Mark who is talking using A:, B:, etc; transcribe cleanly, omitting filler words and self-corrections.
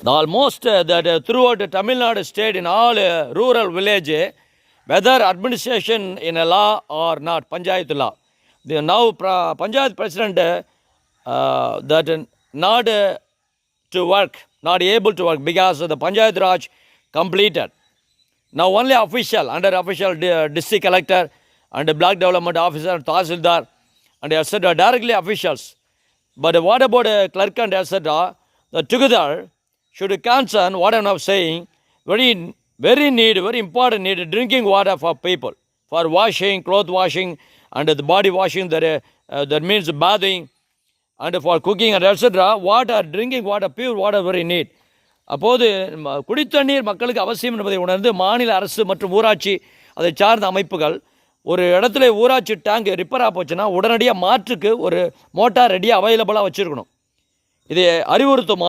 A: almost that throughout Tamil Nadu state in all rural village, whether administration in a law or not, Panchayat law. Now Panchayat president that not to work, not able to work because the Panchayat Raj completed. Now only official, under official district collector and block development officer, Tahsildar and etc. directly officials. But what about clerk and etc. Together should concern what I'm now saying, very important need drinking water for people, for washing, cloth washing and the body washing, that means bathing, and for cooking and etc. Water, drinking water, pure water very need. அப்போது குடித்தண்ணீர் மக்களுக்கு அவசியம் என்பதை உணர்ந்து மாநில அரசு மற்றும் ஊராட்சி அதை சார்ந்த அமைப்புகள் ஒரு இடத்துல ஊராட்சி டேங்க் ரிப்பேராக போச்சுன்னா உடனடியாக மாற்றுக்கு ஒரு மோட்டார் ரெடியாக அவைலபிளாக வச்சுருக்கணும். இதை அறிவுறுத்தும்